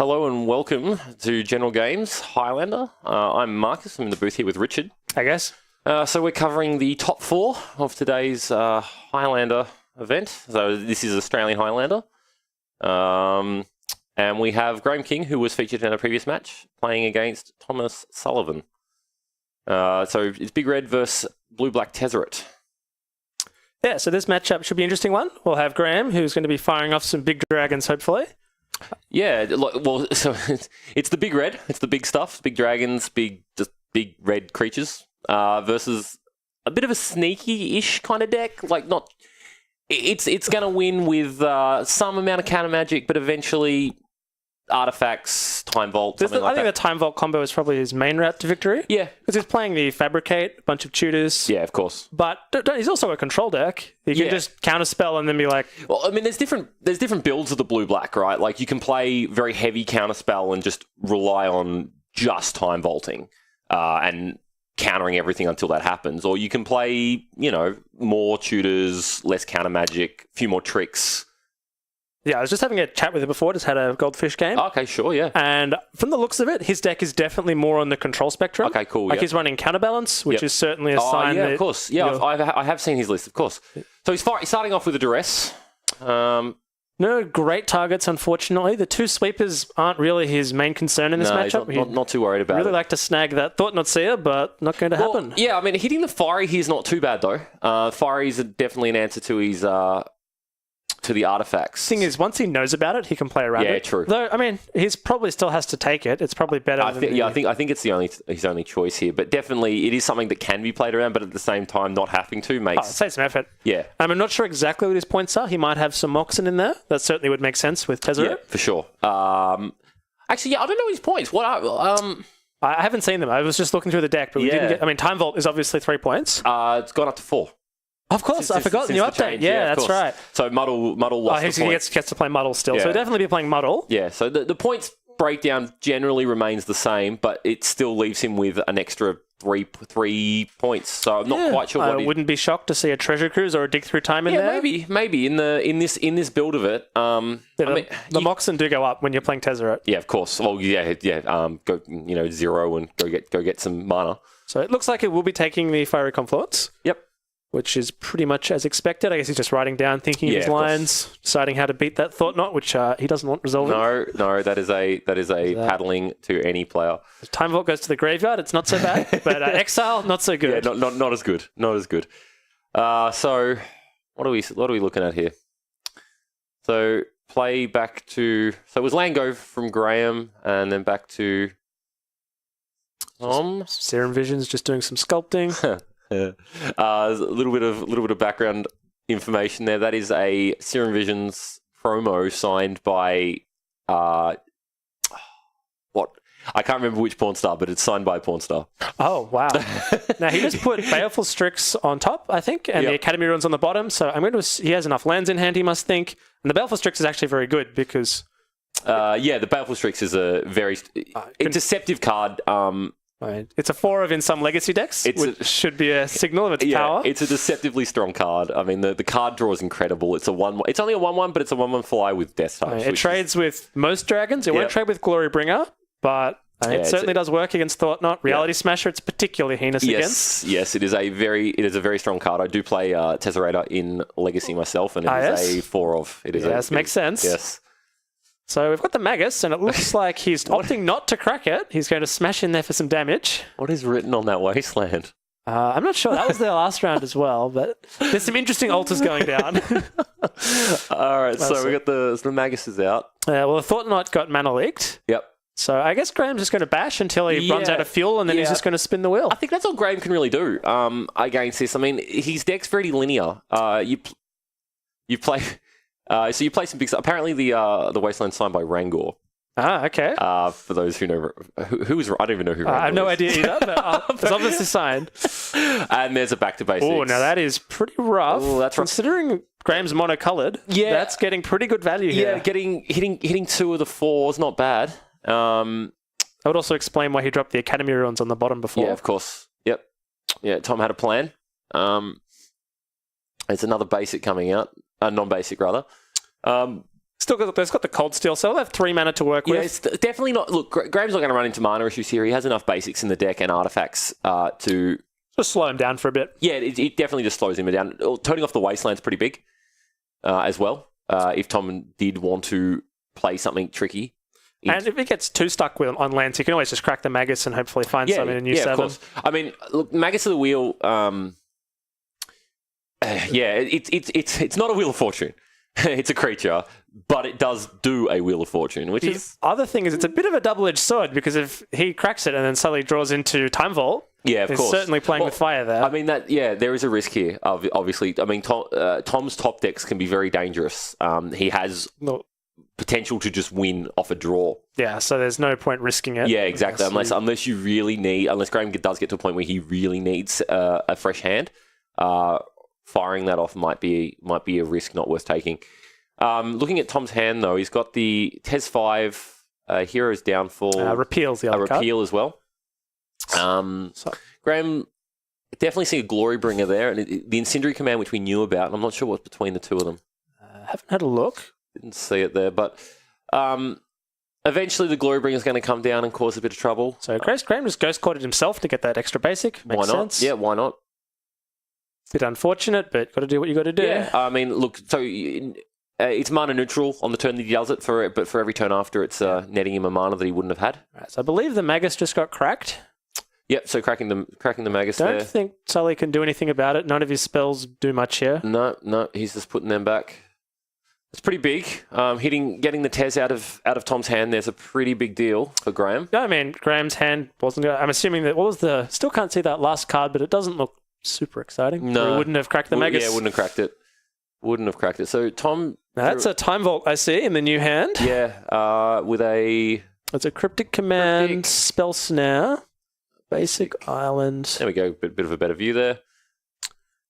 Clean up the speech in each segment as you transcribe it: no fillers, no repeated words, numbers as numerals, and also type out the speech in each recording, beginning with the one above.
Hello and welcome to General Games Highlander. I'm Marcus. I'm in the booth here with Richard. I guess. So we're covering the top 4 of today's Highlander event. So this is Australian Highlander. And we have Graham King, who was featured in a previous match, playing against Thomas Sullivan. So it's Big Red versus Blue-Black Tezzeret. Yeah, so this matchup should be an interesting one. We'll have Graham, who's going to be firing off some big dragons, hopefully. Yeah, well, so it's the Big Red. It's the big stuff, big dragons, just big red creatures, versus a bit of a sneaky-ish kind of deck. Like, not... It's going to win with some amount of counter magic, but eventually artifacts, Time Vault, something like that. I think the Time Vault combo is probably his main route to victory. Yeah. Because he's playing the Fabricate, a bunch of tutors. Yeah, of course. But he's also a control deck. You can just counterspell and then be like... Well, I mean, there's different builds of the blue-black, right? Like, you can play very heavy counterspell and just rely on just Time Vaulting and countering everything until that happens. Or you can play, more tutors, less counter magic, a few more tricks. Yeah, I was just having a chat with him before, just had a Goldfish game. Okay, sure, yeah. And from the looks of it, his deck is definitely more on the control spectrum. Okay, cool, Like he's running Counterbalance, which is certainly a sign yeah, that... of course. Yeah, I have seen his list, of course. So he's starting off with a Duress. No great targets, unfortunately. The 2 sweepers aren't really his main concern in this matchup. He's not too worried about it. Really like to snag that Thought Not Seer, but not going to happen. Yeah, I mean, hitting the Fiery here is not too bad, though. Fiery is definitely an answer to his... to the artifacts. Thing is, once he knows about it, he can play around it. Yeah, true. Though, I mean, he's probably still has to take it. It's probably better I think it's his only choice here. But definitely, it is something that can be played around, but at the same time, not having to makes... save some effort. Yeah. I'm not sure exactly what his points are. He might have some Moxen in there. That certainly would make sense with Tezzeret. Yeah, for sure. Actually, yeah, I don't know his points. What are... I haven't seen them. I was just looking through the deck, but we didn't get... I mean, Time Vault is obviously 3 points. It's gone up to 4. Of course, I forgot the new update. Change, yeah, that's right. So Muddle lost the point. He gets to play Muddle still. So he'll definitely be playing Muddle. Yeah, so the points breakdown generally remains the same, but it still leaves him with an extra 3 points. So I'm not quite sure what I wouldn't be shocked to see a Treasure Cruise or a Dig Through Time in there. Maybe in this build of it. The Moxen do go up when you're playing Tezzeret. Yeah, of course. Well, go 0 and go get some mana. So it looks like it will be taking the Fiery Confluence. Yep. Which is pretty much as expected. I guess he's just writing down, thinking of his lines, deciding how to beat that Thought Knot, which he doesn't want resolving. No, that is a paddling to any player. Time Vault goes to the graveyard. It's not so bad, but Exile not so good. Yeah, not as good. Not as good. So what are we looking at here? So play back to it was Lango from Graham, and then back to Serum Vision's just doing some sculpting. A little bit of background information there. That is a Serum Visions promo signed by what? I can't remember which porn star, but it's signed by a porn star. Oh wow! Now he just put Baleful Strix on top, I think, and the Academy Runes on the bottom. So he has enough lands in hand, he must think, and the Baleful Strix is actually very good because the Baleful Strix is a very deceptive card. It's a 4 of in some legacy decks, which should be a signal of its power. It's a deceptively strong card. I mean, the card draw is incredible. It's a 1/1. It's only a 1/1, but it's a 1/1 fly with Death Touch. It trades with most dragons. It won't trade with Glorybringer, but it certainly does work against Thought Knot. Reality Smasher, it's particularly heinous against. Yes, it is a very strong card. I do play Tezzeret in Legacy myself, and it is a 4 of. It is. Yes, makes sense. Yes. So we've got the Magus, and it looks like he's opting not to crack it. He's going to smash in there for some damage. What is written on that wasteland? I'm not sure. That was their last round as well, but there's some interesting altars going down. All right, so we got the Magus is out. Well, the Thought Knot got mana leaked. Yep. So I guess Graham's just going to bash until he runs out of fuel, and then he's just going to spin the wheel. I think that's all Graham can really do against this. I mean, his deck's pretty linear. You play... so you play some big stuff. Apparently, the Wasteland signed by Rangor. Ah, okay. For those who know, who is I don't even know who. Rangor I have no idea either, but it's obviously signed. And there's a back to basics. Oh, now that is pretty rough. Oh, that's considering Graham's monocolored. Yeah, that's getting pretty good value here. Yeah, hitting 2 of the 4s, not bad. I would also explain why he dropped the Academy Runes on the bottom before. Yeah, of course. Yep. Yeah, Tom had a plan. It's another basic coming out. Non-basic, rather. There's got the Cold Steel, so they'll have 3 mana to work Yeah, with. it's definitely not... Look, Graham's not going to run into mana issues here. He has enough basics in the deck and artifacts to... Just slow him down for a bit. Yeah, it definitely just slows him down. Turning off the Wasteland's pretty big as well, if Tom did want to play something tricky. And if he gets too stuck on lands, he can always just crack the Magus and hopefully find something in a new 7. Of course. I mean, look, Magus of the Wheel... it's not a Wheel of Fortune. It's a creature, but it does do a Wheel of Fortune, which is... The other thing is it's a bit of a double-edged sword, because if he cracks it and then suddenly draws into Time Vault, yeah, of he's course. certainly playing with fire there. I mean, there is a risk here, obviously. I mean, Tom's top decks can be very dangerous. He has potential to just win off a draw. Yeah, so there's no point risking it. Yeah, exactly. Unless you really need... Unless Graham does get to a point where he really needs a fresh hand, firing that off might be a risk not worth taking. Looking at Tom's hand, though, he's got the Tez 5, Hero's Downfall. Repeal's the other card. Repeal as well. Graham definitely see a Glory Bringer there, and the Incendiary Command, which we knew about, and I'm not sure what's between the two of them. Haven't had a look. Didn't see it there, but eventually the Glory Bringer is going to come down and cause a bit of trouble. So Graham just Ghost Courted himself to get that extra basic. Makes why not? Sense. Yeah, why not? Bit unfortunate, but got to do what you got to do. Yeah, I mean, look, so it's mana neutral on the turn that he does it, but for every turn after, it's netting him a mana that he wouldn't have had. Right, so I believe the Magus just got cracked. Yep, so cracking the Magus there. Don't think Sully can do anything about it. None of his spells do much here. No, he's just putting them back. It's pretty big. Getting the Tez out of Tom's hand, there's a pretty big deal for Graham. No, I mean, Graham's hand wasn't... I'm assuming that still can't see that last card, but it doesn't look super exciting. No. He wouldn't have cracked the Magus. Yeah, wouldn't have cracked it. So Tom... Now that's a Time Vault, I see, in the new hand. Yeah, with a... It's a Cryptic Command, Spell Snare, Basic Island. There we go, bit of a better view there.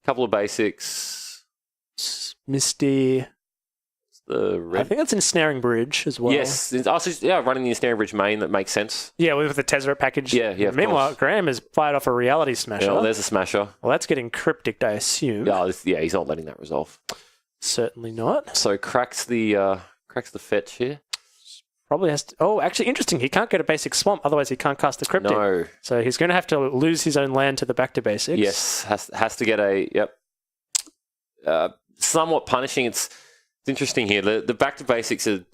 Couple of basics. Misty... The red. I think that's Ensnaring Bridge as well. Yes, running the Ensnaring Bridge main, that makes sense. Yeah, with the Tezzeret package. Yeah. Meanwhile, Graham has fired off a Reality Smasher. Yeah, well, there's a Smasher. Well, that's getting cryptic, I assume. Yeah, he's not letting that resolve. Certainly not. So cracks the fetch here. Probably has to... Oh, actually, interesting. He can't get a basic swamp, otherwise he can't cast the cryptic. No. So he's going to have to lose his own land to the back to basics. Yes, has to get a... Yep. Somewhat punishing. It's interesting here. The back to basics are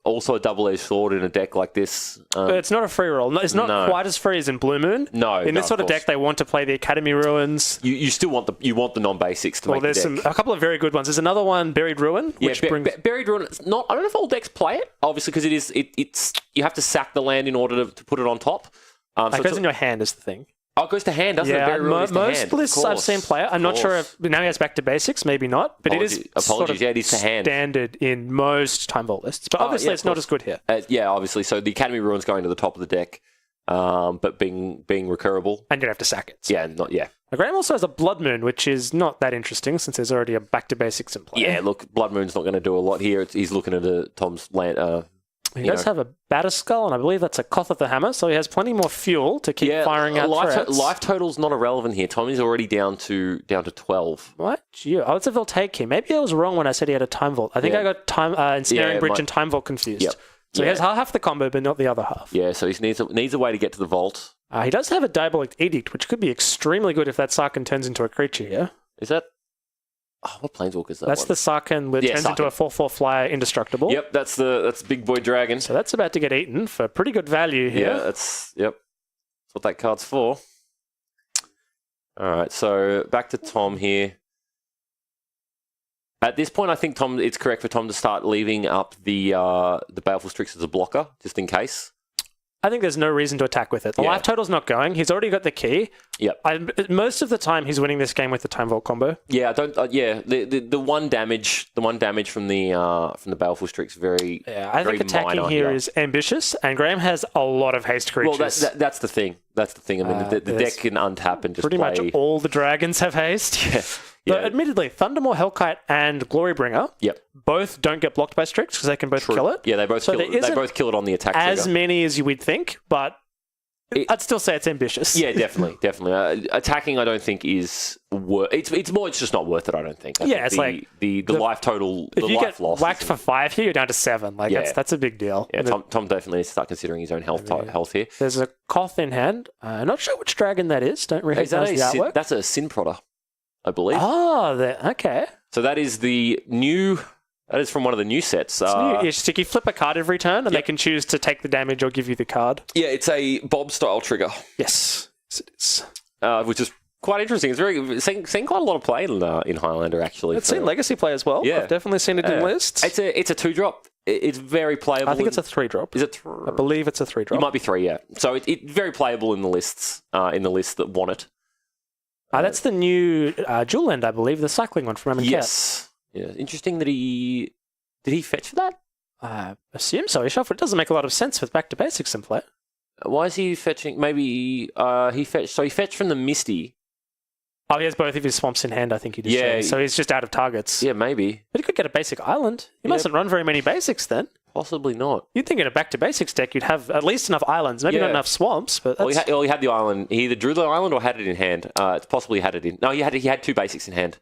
also a double-edged sword in a deck like this. But it's not a free roll. It's not quite as free as in Blue Moon. No, in this sort of deck, they want to play the Academy Ruins. You still want the non-basics to make the deck. There's a couple of very good ones. There's another one, Buried Ruin, which brings... Buried Ruin. I don't know if all decks play it, obviously, because it's you have to sack the land in order to put it on top. So it goes in your hand is the thing. Oh, it goes to hand, doesn't it? Buried Ruin goes to hand. Most lists I've seen play it. I'm not sure if now he has back to basics, maybe not, but it is it is to hand. Standard in most Time Vault lists. But obviously, it's not as good here. Obviously. So the Academy Ruin's going to the top of the deck, but being recurable, and you have to sack it. So. Yeah, Now, Graham also has a Blood Moon, which is not that interesting since there's already a back to basics in play. Yeah, look, Blood Moon's not going to do a lot here. He's looking at Tom's land. He does have a Batterskull, and I believe that's a Koth of the Hammer, so he has plenty more fuel to keep firing out threats. Life total's not irrelevant here. Tommy's already down to 12. What? Oh, it's a Voltaic here. Maybe I was wrong when I said he had a Time Vault. I think I got Ensnaring Bridge and Time Vault confused. Yep. So he has half the combo, but not the other half. Yeah, so he needs a way to get to the vault. He does have a Diabolic Edict, which could be extremely good if that Sarkhan turns into a creature here. Is that... Oh, what Planeswalker is that? That's the Sarkhan, which turns into a 4/4 flyer indestructible. Yep, that's the big boy dragon. So that's about to get eaten for pretty good value here. Yeah, that's what that card's for. All right, so back to Tom here. At this point, I think it's correct for Tom to start leaving up the Baleful Strix as a blocker, just in case. I think there's no reason to attack with it. The life total's not going. He's already got the key. Yep. Most of the time, he's winning this game with the Time Vault combo. Yeah, I don't. The one damage from the Baleful Strix very. Yeah, I think attacking here is ambitious, and Graham has a lot of haste creatures. Well, that's the thing. That's the thing. I mean, the deck can untap and just pretty much all the dragons have haste. Yeah. But admittedly, Thundermaw, Hellkite, and Glorybringer both don't get blocked by Strix because they can both kill it. Yeah, they both kill it on the attack as trigger. Many as you would think, but I'd still say it's ambitious. Yeah, definitely. Attacking, I don't think is worth. It's just not worth it. I don't think. I think it's like the life total. If you life get loss whacked for 5 here, you're down to 7. Like that's a big deal. Yeah, Tom definitely needs to start considering his own health here. There's a Koth in hand. Not sure which dragon that is. Don't recognize the artwork. That's a Sin Prodder, I believe. Oh, okay. So that is the new. That is from one of the new sets. It's you flip a card every turn, and they can choose to take the damage or give you the card. Yeah, it's a Bob-style trigger. Yes, it is. Which is quite interesting. It's seen quite a lot of play in Highlander, actually. It's seen Legacy play as well. Yeah. I've definitely seen it in lists. It's a 2-drop. It's very playable. I think it's a 3-drop. Is it? I believe it's a 3-drop. It might be 3, yeah. So it's very playable in the lists, in the lists that want it. That's the new Dual End, I believe, the cycling one from MTG. Yes. Yeah. Interesting that Did he fetch for that? I assume so. He shuffled. It doesn't make a lot of sense with back to basics in play. Why is he fetching? Maybe he fetched. So he fetched from the Misty. Oh, he has both of his swamps in hand, I think he just said. So he's just out of targets. Yeah, maybe. But he could get a basic island. He mustn't run very many basics then. Possibly not. You'd think in a back-to-basics deck you'd have at least enough islands. Maybe not enough swamps, but that's... Well, he had the island. He either drew the island or had it in hand. It's possibly had it in... No, he had 2 basics in hand,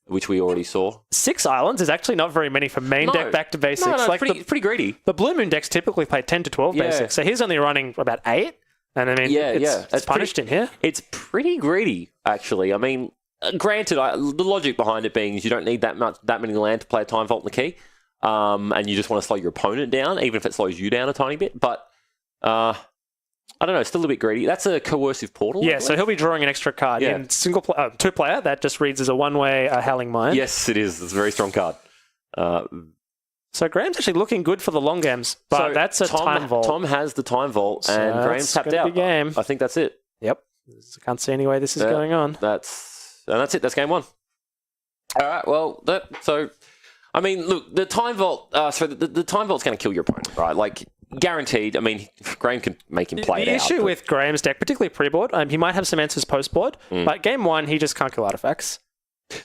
which we already saw. 6 islands is actually not very many for main deck back-to-basics. No, like pretty greedy. The Blue Moon decks typically play 10 to 12 basics, so he's only running about 8. And I mean, it's punished in here. It's pretty greedy, actually. I mean, granted, the logic behind it being is you don't need that many land to play a Time Vault in the key. And you just want to slow your opponent down, even if it slows you down a tiny bit. But I don't know, still a bit greedy. That's a coercive portal. Yeah, so he'll be drawing an extra card. In single 2-player, that just reads as a one-way Howling Mine. Yes, it is. It's a very strong card. So Graham's actually looking good for the long games, but that's a Time Vault. Tom has the Time Vault, and Graham's tapped out. Game. I think that's it. Yep. I can't see any way this is going on. That's it. That's game 1. All right. Well, I mean, look, the Time Vault. The Time Vault's going to kill your opponent, right? Like guaranteed. I mean, Graham can make him play it out. The issue with Graham's deck, particularly pre-board, he might have some answers post-board, but game 1 he just can't kill artifacts.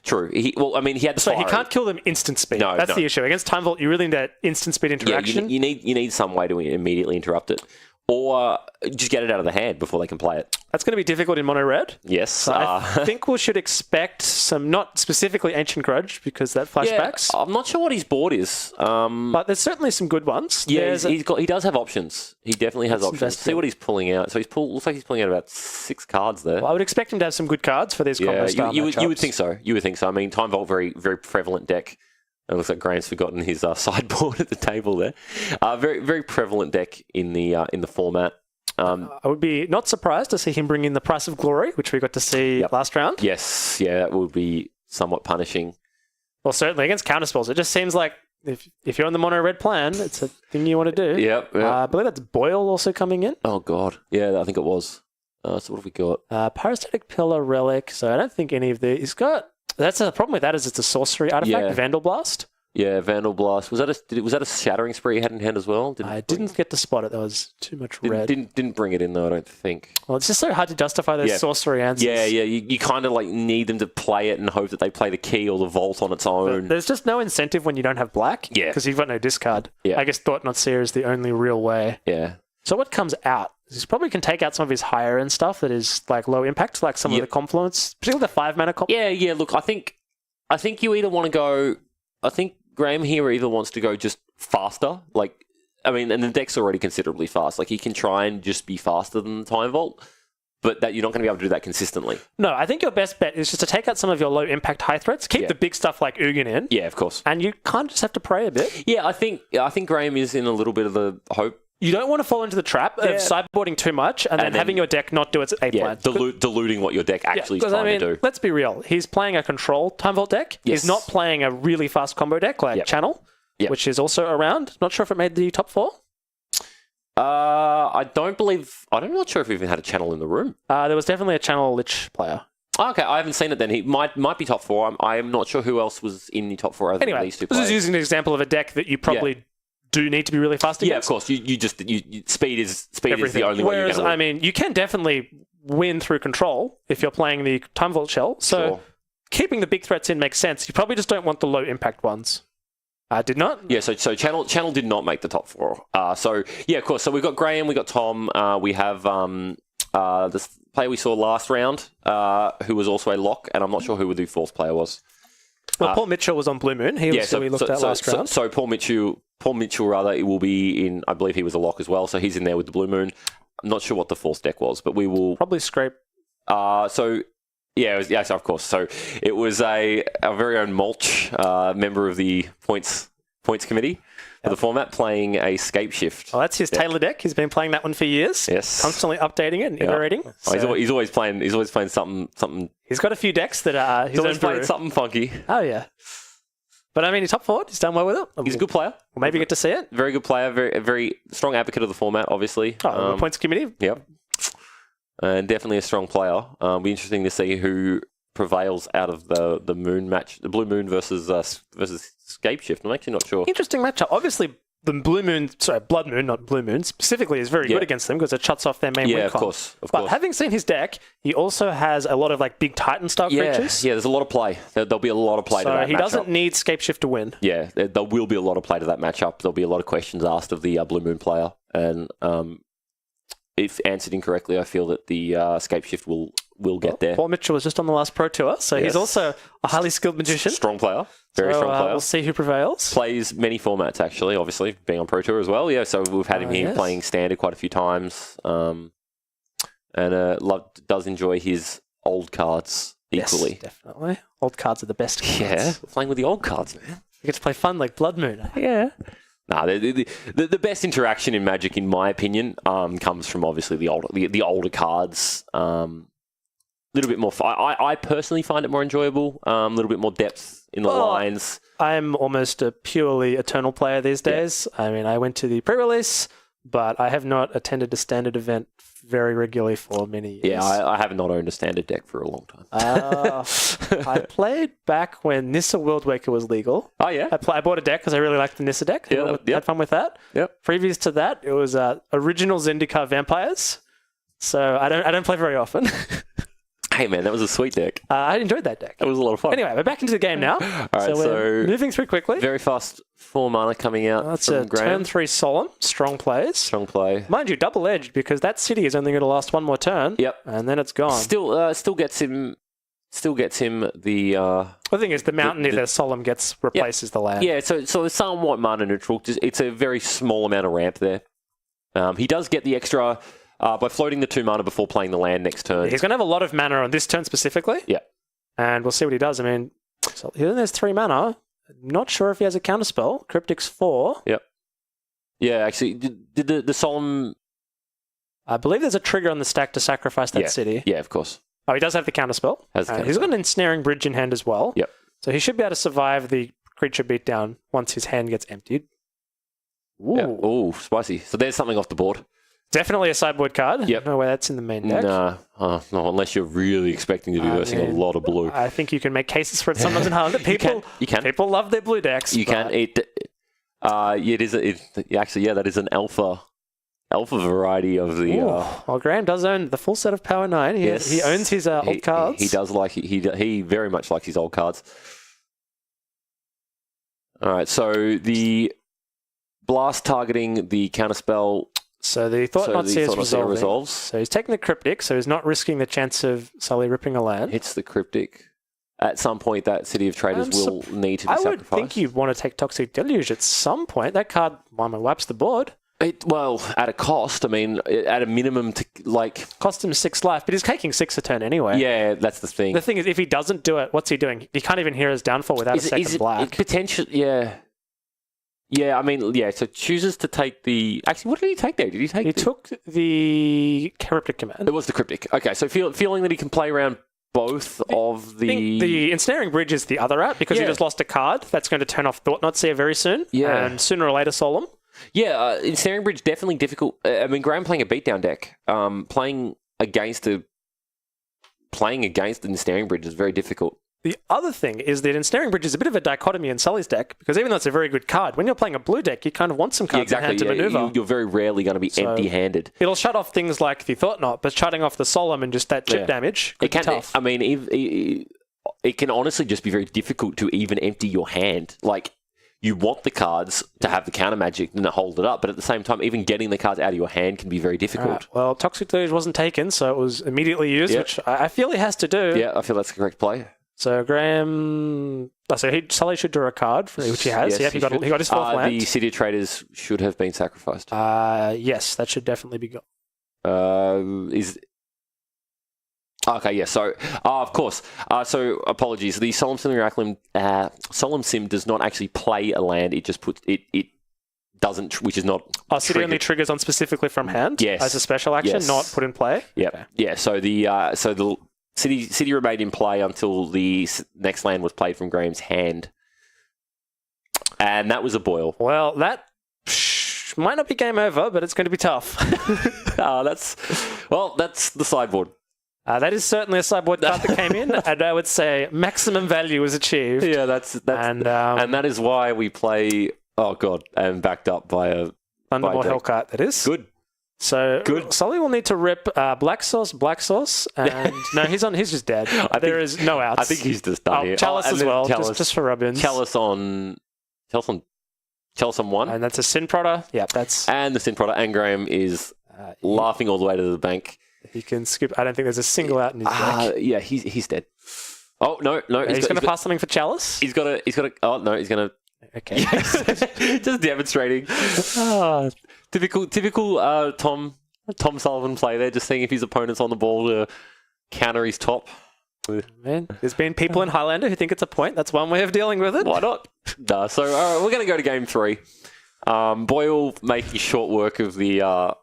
True. He had the so he can't kill them instant speed. No, that's the issue. Against Time Vault, you really need that instant speed interaction. Yeah, you need some way to immediately interrupt it, or just get it out of the hand before they can play it. That's going to be difficult in mono red. Yes. So I think we should expect some, not specifically Ancient Grudge, because that flashbacks. Yeah, I'm not sure what his board is. But there's certainly some good ones. Yeah, he does have options. He definitely has options. See what he's pulling out. So looks like he's pulling out about 6 cards there. Well, I would expect him to have some good cards for these combo style matchups. You would think so. You would think so. I mean, Time Vault, very, very prevalent deck. It looks like Graham's forgotten his sideboard at the table there. Very, very prevalent deck in the format. I would be not surprised to see him bring in the Price of Glory, which we got to see last round. Yes, yeah, that would be somewhat punishing. Well, certainly against counterspells. It just seems like if you're on the mono red plan, it's a thing you want to do. Yep. I believe that's Boyle also coming in. Oh, God. Yeah, I think it was. So what have we got? Parasitic Pillar Relic. So I don't think any of these got... That's the problem with that is it's a sorcery artifact, Vandal Blast. Yeah, Vandal Blast. Was that a Shattering Spree he had in hand as well? I didn't get to spot it. There was too much red. Didn't bring it in though, I don't think. Well, it's just so hard to justify those sorcery answers. Yeah. You kind of like need them to play it and hope that they play the key or the vault on its own. But there's just no incentive when you don't have black. Yeah. Because you've got no discard. Yeah. I guess Thought Not Seer is the only real way. Yeah. So what comes out? He probably can take out some of his higher end stuff that is like low impact, like some of the Confluence, particularly the 5-mana Confluence. Yeah. Look, I think you either want to go... I think Graham here either wants to go just faster, and the deck's already considerably fast. Like, he can try and just be faster than the Time Vault, but that you're not going to be able to do that consistently. No, I think your best bet is just to take out some of your low-impact high threats, keep the big stuff like Ugin in. Yeah, of course. And you kind of just have to pray a bit. Yeah, I think Graham is in a little bit of the hope. You don't want to fall into the trap of sideboarding too much and then having your deck not do its A plan. Diluting what your deck actually is trying to do. Let's be real. He's playing a control Time Vault deck. Yes. He's not playing a really fast combo deck like Channel, which is also around. Not sure if it made the top 4. I'm not sure if we even had a Channel in the room. There was definitely a Channel Lich player. Okay, I haven't seen it then. He might be top 4. I am not sure who else was in the top 4 other than these two players. This is using an example of a deck that you probably... do need to be really fast against. Yeah, of course. Speed is the only way you're going to win. I mean, you can definitely win through control if you're playing the Time Vault shell. So keeping the big threats in makes sense. You probably just don't want the low impact ones. Did not? Yeah, so Channel did not make the top 4. Of course. So we've got Graham, we got Tom, we have the player we saw last round, who was also a lock, and I'm not sure who the fourth player was. Well, Paul Mitchell was on Blue Moon. He was who we looked at last round. So Paul Mitchell, it will be in, I believe he was a lock as well, so he's in there with the Blue Moon. I'm not sure what the fourth deck was, but we will... Probably Scrape. Yes, of course. So it was our very own Mulch, member of the points committee for the format, playing a Scape Shift. Well, that's his Taylor deck. He's been playing that one for years. Yes, constantly updating it and iterating. So he's always playing. He's always playing something. He's got a few decks that are. He's always playing something funky. Oh yeah. But I mean, he's top forward. He's done well with it. He's a good player. We'll maybe get to see it. Very good player. Very strong advocate of the format, obviously. The points committee. Yep. And definitely a strong player. Be interesting to see who prevails out of the moon match, the Blue Moon versus Scape Shift. I'm actually not sure. Interesting matchup. Obviously, the Blood Moon, not Blue Moon, specifically is very good against them because it shuts off their main win of con. course. But having seen his deck, he also has a lot of like big Titan style creatures. Yeah, there's a lot of play. There'll be a lot of play to that matchup. So he doesn't need Scape Shift to win. Yeah, there will be a lot of play to that matchup. There'll be a lot of questions asked of the Blue Moon player, and if answered incorrectly, I feel that the Scape Shift will get there. Paul Mitchell was just on the last Pro Tour, so he's also a highly skilled magician. Strong player. Very strong player. We'll see who prevails. Plays many formats, actually, obviously, being on Pro Tour as well. Yeah, so we've had him here playing Standard quite a few times. And does enjoy his old cards equally. Yes, definitely. Old cards are the best cards. Yeah, playing with the old cards, man. You get to play fun like Blood Moon. Yeah. Nah, the best interaction in Magic, in my opinion, comes from obviously the older cards. A little bit more. I personally find it more enjoyable. A little bit more depth in the lines. I'm almost a purely Eternal player these days. Yeah. I mean, I went to the pre-release, but I have not attended a Standard event very regularly for many years. Yeah, I have not owned a Standard deck for a long time. I played back when Nissa Worldwaker was legal. Oh, yeah? I bought a deck because I really liked the Nissa deck. Yeah, had fun with that. Yep. Previous to that, it was original Zendikar Vampires. So I don't play very often. Hey, man, that was a sweet deck. I enjoyed that deck. That was a lot of fun. Anyway, we're back into the game now. All right, so we're moving through quickly. Very fast 4 mana coming out. That's from a Graham. turn 3 Solemn. Strong plays. Strong play. Mind you, double-edged because that city is only going to last one more turn. Yep. And then it's gone. Still gets him the... The thing is, the mountain either Solemn replaces the land. Yeah, so it's somewhat mana neutral. It's a very small amount of ramp there. He does get the extra... by floating the 2 mana before playing the land next turn. He's going to have a lot of mana on this turn specifically. Yeah. And we'll see what he does. I mean, so he only has 3 mana. Not sure if he has a counterspell. Cryptic's 4. Yep. Yeah, actually, did the Solemn... I believe there's a trigger on the stack to sacrifice that city. Yeah, of course. Oh, he does have the counterspell. He's got an Ensnaring Bridge in hand as well. Yep. So he should be able to survive the creature beatdown once his hand gets emptied. Ooh. Yeah. Ooh, spicy. So there's something off the board. Definitely a sideboard card. Yep. No way that's in the main deck. No, unless you're really expecting to be versing a lot of blue. I think you can make cases for it sometimes in Highlander. You can. People love their blue decks. You can. That is an alpha variety of the... Well, Graham does own the full set of Power 9. He owns his old cards. He does like... He very much likes his old cards. All right, so the blast targeting the counterspell... So the Thought-Knot Seer resolves. So he's taking the Cryptic, so he's not risking the chance of Sully ripping a land. Hits the Cryptic. At some point, that City of Traders will need to be sacrificed. I would think you'd want to take Toxic Deluge at some point. That card wipes the board. At a cost. I mean, at a minimum to, cost him 6 life, but he's taking 6 a turn anyway. Yeah, that's the thing. The thing is, if he doesn't do it, what's he doing? He can't even hear his downfall without a second black. Potentially, yeah. Yeah, I mean, yeah, so chooses to take the... Actually, what did he take there? Did he take He took the Cryptic Command. It was the Cryptic. Okay, so feeling that he can play around both of the... The Ensnaring Bridge is the other route, because he just lost a card. That's going to turn off Thought-Knot Seer very soon. Yeah. And sooner or later, Solemn. Yeah, Ensnaring Bridge, definitely difficult. I mean, Graham playing a beatdown deck, playing against the Ensnaring Bridge is very difficult. The other thing is that Ensnaring Bridge is a bit of a dichotomy in Sully's deck, because even though it's a very good card, when you're playing a blue deck, you kind of want some cards in hand to maneuver. You're very rarely going to be empty-handed. It'll shut off things like the Thought-Knot, but shutting off the Solemn and just that chip damage could be tough. I mean, it can honestly just be very difficult to even empty your hand. you want the cards to have the counter magic and hold it up, but at the same time, even getting the cards out of your hand can be very difficult. Right. Well, Toxic Deluge wasn't taken, so it was immediately used, which I feel he has to do. Yeah, I feel that's the correct play. So Graham... Sully should draw a card, which he has. Yes, he got his fourth land. The City of Traders should have been sacrificed. Yes, that should definitely be gone. Okay, yeah, so, of course. So, apologies. The Solemn Sim does not actually play a land. It just puts... It doesn't... Which is not... Oh, so it only triggers on specifically from hand? Yes. As a special action, not put in play? Yeah. Okay. Yeah, so the City remained in play until the next land was played from Graham's hand. And that was a boil. Well, that might not be game over, but it's going to be tough. That's the sideboard. That is certainly a sideboard card that came in, and I would say maximum value was achieved. Yeah, and that is why we play. Oh god, and backed up by a Thunderbolt Hellcat. That is good. So good. Sully will need to rip black sauce, and no, he's just dead. There is no outs. I think he's just done here. Chalice as well, just for rub-ins. Chalice on 1, and that's a Sin Prodder. Yeah, and the Sin Prodder, and Graham is laughing all the way to the bank. He can skip. I don't think there's a single out in his deck. Yeah, he's dead. Oh no! He's going to pass something for Chalice. He's got to. Oh no! He's going to. Okay. Just demonstrating. Typical Tom Sullivan play there. Just seeing if his opponent's on the ball to counter his top. Man, there's been people in Highlander who think it's a point. That's one way of dealing with it. Why not? No. So we're going to go to game 3. Boyle making short work of the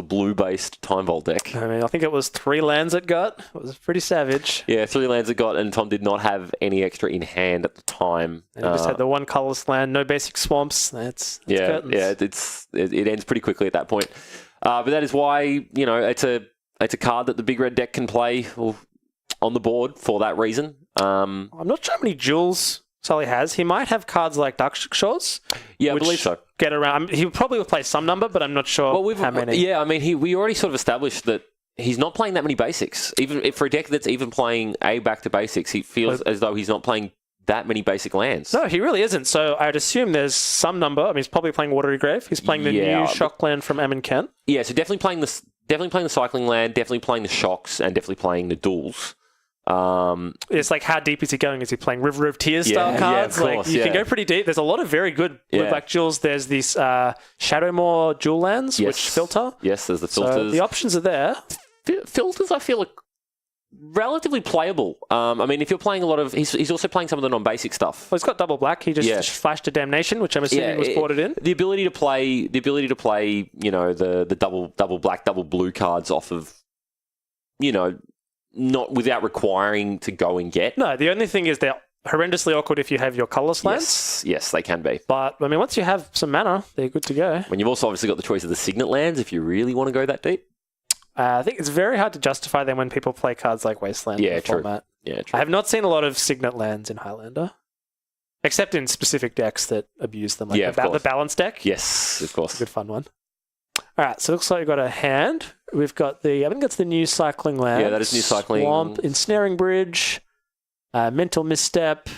blue-based Time Vault deck. I mean, I think it was 3 lands it got. It was pretty savage. Yeah, 3 lands it got, and Tom did not have any extra in hand at the time. And he just had the 1 colourless land, no basic swamps. That's curtains. It ends pretty quickly at that point. But that is why, it's a card that the Big Red deck can play on the board for that reason. I'm not sure how many jewels Sully has. He might have cards like Dark Shores. Yeah, I believe so. Get around. He probably will play some number, but I'm not sure how many. Yeah, I mean, we already sort of established that he's not playing that many basics. Even if for a deck that's even playing a back to basics, he feels as though he's not playing that many basic lands. No, he really isn't. So I'd assume there's some number. I mean, he's probably playing Watery Grave. He's playing the new shock land from Em and Kent. Yeah, so definitely playing the cycling land, definitely playing the shocks, and definitely playing the duels. It's like, how deep is he going? Is he playing River of Tears style cards? Yeah, of course, you can go pretty deep. There's a lot of very good blue-black jewels. There's these Shadowmoor jewel lands, which filter. Yes, there's the filters. So the options are there. Filters, I feel, are relatively playable. I mean, if you're playing a lot of... He's also playing some of the non-basic stuff. Well, he's got double black. He just flashed a Damnation, which I'm assuming was ported in. The ability to play, the double black, double blue cards off of, not without requiring to go and get. No, the only thing is they're horrendously awkward if you have your colourless lands. Yes, they can be. But, I mean, once you have some mana, they're good to go. When you've also obviously got the choice of the Signet lands if you really want to go that deep. I think it's very hard to justify them when people play cards like Wasteland in the format. Yeah, true. I have not seen a lot of Signet lands in Highlander. Except in specific decks that abuse them. Like the balance deck. Yes, of course. It's a good fun one. Alright, so it looks like we've got a hand. We've got I think that's the new cycling land. Yeah, that is new cycling. Swamp, Ensnaring Bridge, Mental Misstep.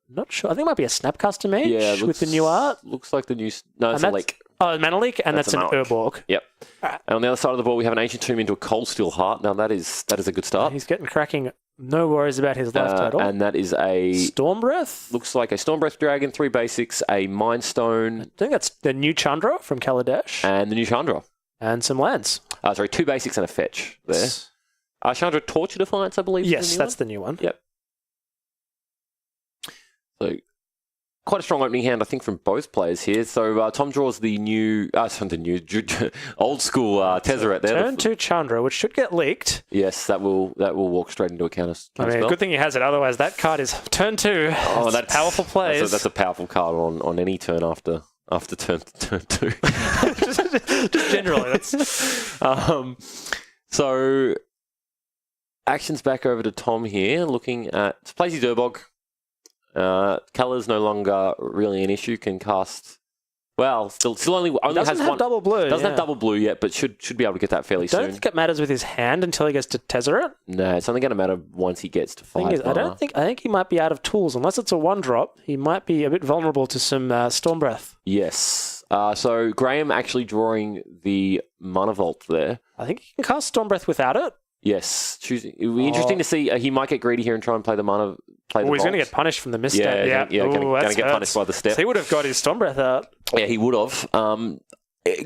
Not sure. I think it might be a Snapcaster Mage with the new art. Looks like the new... No, it's a leak. Oh, Mana Leak, and that's an Urborg. Yep. Right. And on the other side of the board, we have an Ancient Tomb into a Cold Steel Heart. Now, that is a good start. He's getting cracking. No worries about his life total. And that is a... Storm Breath? Looks like a Storm Breath Dragon, 3 basics, a Mind Stone. I think that's the new Chandra from Kaladesh. And the new Chandra. And some lands. 2 basics and a fetch there. Chandra Torture Defiance, I believe. Yes, that's the new one. Yep. So... Quite a strong opening hand, I think, from both players here. So Tom draws the new, old school Tezzeret there. Turn 2 Chandra, which should get leaked. Yes, that will walk straight into a counter spell. Good thing he has it. Otherwise, that card is turn 2. Oh, that's powerful plays. That's a powerful card on any turn after turn 2. just generally. That's... So actions back over to Tom here, looking at plays his Urbog. Colour's no longer really an issue, can cast Well, still only Doesn't has have one. double blue. Doesn't have double blue yet, but should be able to get that fairly I don't soon. think it matters with his hand until he gets to Tezzeret. No, it's only going to matter once he gets to 5 mana. I think he might be out of tools. Unless it's a 1-drop, he might be a bit vulnerable to some Storm Breath. Yes. So Graham actually drawing the Mana Vault there. I think he can cast Storm Breath without it. Yes. It would be interesting to see. He might get greedy here and try and play the Mana. He's going to get punished from the misstep. Going to get punished by the step. So he would have got his Storm Breath out. Yeah, he would have.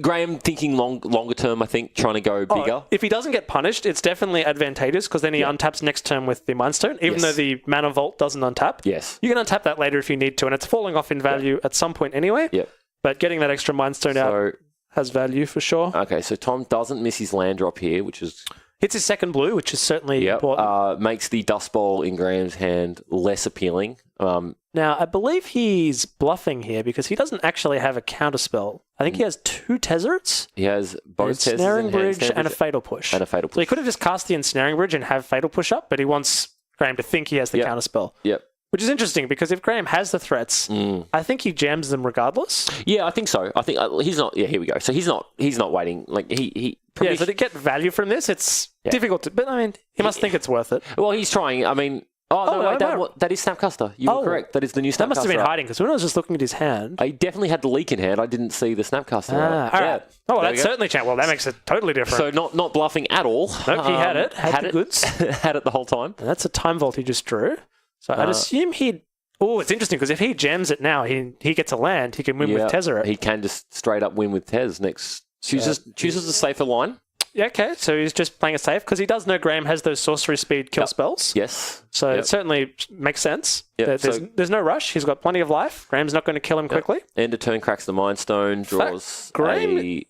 Graham thinking longer term, I think, trying to go bigger. If he doesn't get punished, it's definitely advantageous because then he untaps next turn with the Mind Stone, even though the Mana Vault doesn't untap. Yes. You can untap that later if you need to, and it's falling off in value at some point anyway. Yep. But getting that extra Mind Stone out has value for sure. Okay, so Tom doesn't miss his land drop here, which is... Hits his second blue, which is certainly important. Makes the Dust Bowl in Graham's hand less appealing. Now, I believe he's bluffing here because he doesn't actually have a counterspell. I think he has 2 Tezzerets. He has both Tezzerets, Ensnaring Bridge and a Fatal Push. So he could have just cast the Ensnaring Bridge and have Fatal Push up, but he wants Graham to think he has the counterspell. Yep. Which is interesting because if Graham has the threats, I think he jams them regardless. Yeah, I think so. I think he's not. Yeah, here we go. So he's not waiting. Like he. So to get value from this, it's difficult to. But I mean, he must think it's worth it. Well, he's trying. I mean, that is Snapcaster. You were correct. That is the new Snapcaster. That must have been hiding because when I was just looking at his hand, I definitely had the leak in hand. I didn't see the Snapcaster. All right. Oh, well, that's certainly changed. Well, that makes it totally different. So not bluffing at all. Nope, he had it. Had the goods. Had it the whole time. And that's a Time Vault he just drew. So I'd assume he'd. Oh, it's interesting because if he jams it now, he gets a land. He can win with Tezzeret. He can just straight up win with Tez next. Chooses a safer line. Yeah, okay. So he's just playing it safe because he does know Graham has those sorcery speed kill spells. Yes. So it certainly makes sense. Yep. There's no rush. He's got plenty of life. Graham's not going to kill him quickly. End of turn cracks the Mind Stone, draws a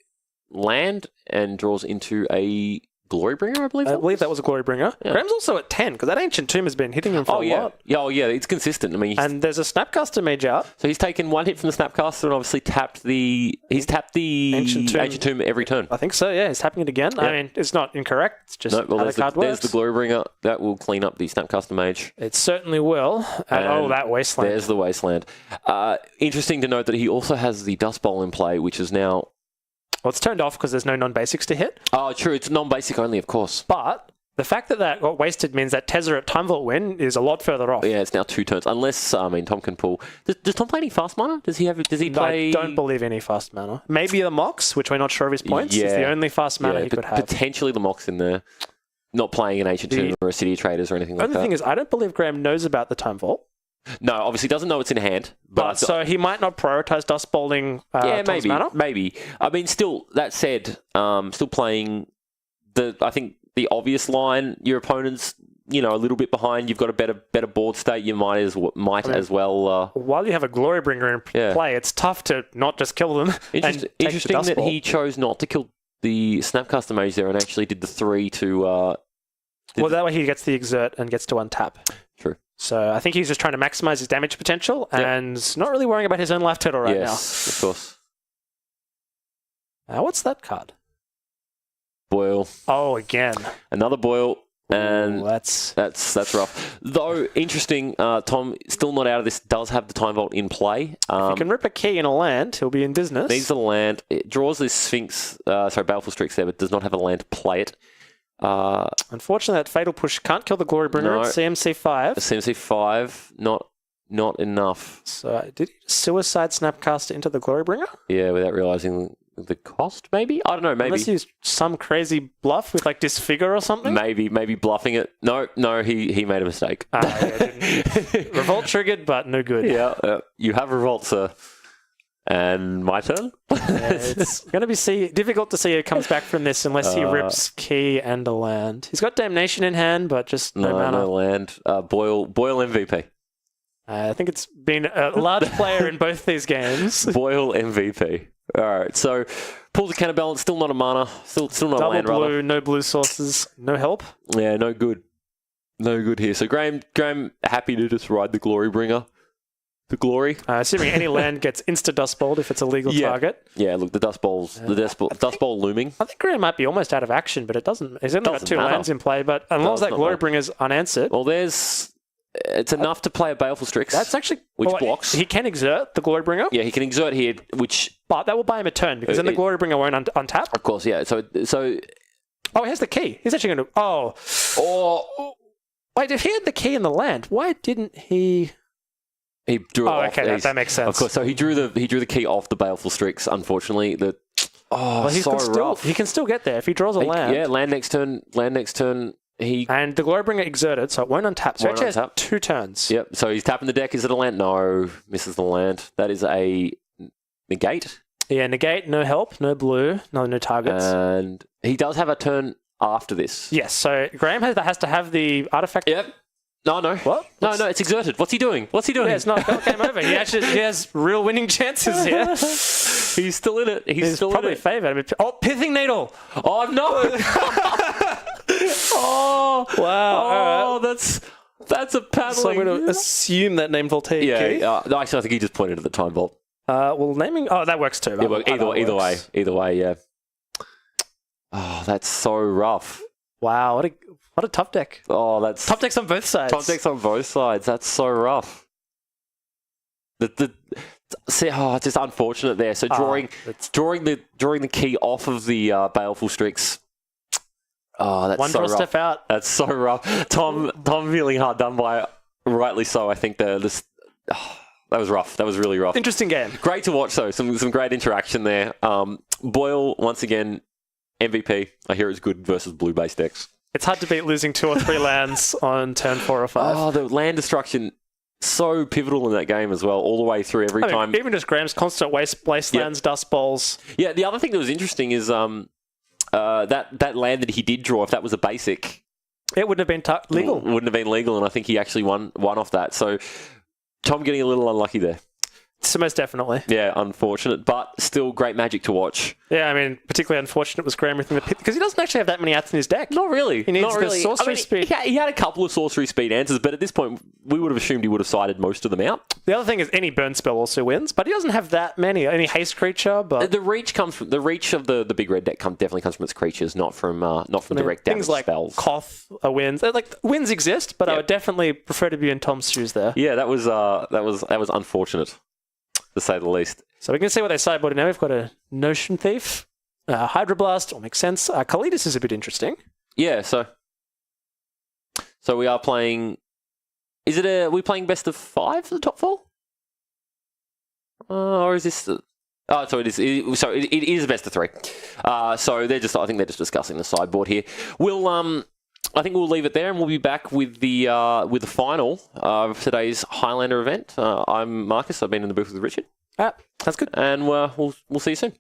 land and draws into a Glorybringer, I believe. I believe that was a Glorybringer. Yeah. Graham's also at 10 because that Ancient Tomb has been hitting him for a lot. Yeah, it's consistent. I mean, and there's a Snapcaster Mage out. So he's taken 1 hit from the Snapcaster and obviously tapped the Ancient Tomb every turn. I think so. Yeah, he's tapping it again. Yeah. I mean, it's not incorrect. It's just how the card works. There's the Glorybringer that will clean up the Snapcaster Mage. It certainly will. And that Wasteland. There's the Wasteland. Interesting to note that he also has the Dust Bowl in play, which is now. Well, it's turned off because there's no non-basics to hit. Oh, true. It's non-basic only, of course. But the fact that got wasted means that Tezzeret Time Vault win is a lot further off. Yeah, it's now 2 turns. Unless, Tom can pull... Does Tom play any fast mana? Does he play... I don't believe any fast mana. Maybe the Mox, which we're not sure of his points, is the only fast mana he could have. Potentially the Mox in there. Not playing an Ancient Tomb or a City of Traders or anything like that. The only thing is, I don't believe Graham knows about the Time Vault. No, obviously doesn't know it's in hand. But so he might not prioritize Dust Bowling maybe. I mean, still, that said, still playing I think the obvious line, your opponent's, a little bit behind, you've got a better board state, you might as well... while you have a Glorybringer in play, it's tough to not just kill them. Interesting that he chose not to kill the Snapcaster Mage there and actually did the 3 to... that way he gets the Exert and gets to untap. True. So I think he's just trying to maximize his damage potential and not really worrying about his own life total now. Yes, of course. Now, what's that card? Boil. Oh, again. Another boil. And that's rough. Though, interesting, Tom, still not out of this, does have the Time Vault in play. If he can rip a key in a land, he'll be in business. Needs a land. It draws this Sphinx, Baleful Strix there, but does not have a land to play it. Unfortunately, that Fatal Push can't kill the Glorybringer. No. It's CMC 5. CMC 5, not enough. So, did he suicide Snapcaster into the Glorybringer? Yeah, without realizing the cost, maybe? I don't know, maybe. Unless he used some crazy bluff with Disfigure or something? Maybe bluffing it. No, he made a mistake. Revolt triggered, but no good. Yeah, you have Revolt, sir. And my turn? It's going to be difficult to see who comes back from this unless he rips key and a land. He's got Damnation in hand, but just no mana. No land. Boil MVP. I think it's been a large player in both these games. Boil MVP. All right, so pulls a counterbalance, still not a mana, still not a land, blue, rather. No blue sources, no help. Yeah, no good. No good here. So Graham happy to just ride the Glorybringer. The glory. Assuming any land gets insta-Dust Bowled if it's a legal target. Yeah, look, the Dust Bowl's Dust Bowl looming. I think Graham might be almost out of action, but it doesn't. He's only got 2 lands in play, but as long as that Glorybringer's unanswered. Well, it's enough to play a Baleful Strix. That's actually... Which blocks. He can exert the Glorybringer. Yeah, he can exert here, which But that will buy him a turn because then the Glorybringer won't untap. Of course, yeah. So. Oh, here's the key. He's actually going to. Oh. Wait, if he had the key in the land, why didn't he? He drew it off. Okay, that makes sense. Of course. So he drew the key off the Baleful Strix. Unfortunately, He can still get there if he draws a land. Yeah, land next turn. And the Glorybringer exerted, so it won't untap. So he actually has 2 turns. Yep. So he's tapping the deck. Is it a land? No, misses the land. That is a negate. Yeah, negate. No help. No blue. No targets. And he does have a turn after this. Yes. So Graham has to have the artifact. Yep. No. What? No, it's exerted. What's he doing? Yeah, it's not game over. He has real winning chances here. He's still in it. He's still probably in it. favoured. Oh, Pithing Needle. Oh, no. Oh, wow. Oh, that's a paddling. So I'm going to assume that name will take. Yeah. No, actually, I think he just pointed at the time vault. Well, naming. Oh, that works too. Either way, yeah. Oh, that's so rough. Wow, what a tough deck. Oh, that's tough decks on both sides. Top decks on both sides. That's so rough. It's just unfortunate there. So drawing the key off of the Baleful Strix. Oh, that's one so draw rough. Step out. That's so rough. Tom feeling hard done by. Rightly so. I think that was rough. That was really rough. Interesting game. Great to watch though. Some great interaction there. Boyle once again MVP. I hear it's good versus blue base decks. It's hard to beat losing 2 or 3 lands on turn 4 or 5. Oh, the land destruction. So pivotal in that game as well, all the way through every time. Even just Graham's constant wastelands, dust bowls. Yeah, the other thing that was interesting is that land that he did draw, if that was a basic... It wouldn't have been legal. Wouldn't have been legal, and I think he actually won off that. So Tom getting a little unlucky there. So most definitely. Yeah, unfortunate, but still great Magic to watch. Yeah, I mean, particularly unfortunate was Graham with the pit because he doesn't actually have that many outs in his deck. Not really. He needs the sorcery speed. He had a couple of sorcery speed answers, but at this point, we would have assumed he would have sided most of them out. The other thing is any burn spell also wins, but he doesn't have that many. Any haste creature, but the reach of the big red deck definitely comes from its creatures, not from direct damage things like spells. Koth wins. Like wins exist, but I would definitely prefer to be in Tom's shoes there. Yeah, that was unfortunate, to say the least. So we can see what they sideboarded now. We've got a Notion Thief, Hydroblast, all makes sense. Kalidas is a bit interesting. Yeah, so we are playing... are we playing best of 5 for the top 4? Or is this... so it is. So it is best of 3. So I think they're just discussing the sideboard here. I think we'll leave it there, and we'll be back with the final of today's Highlander event. I'm Marcus. I've been in the booth with Richard. That's good. And we'll see you soon.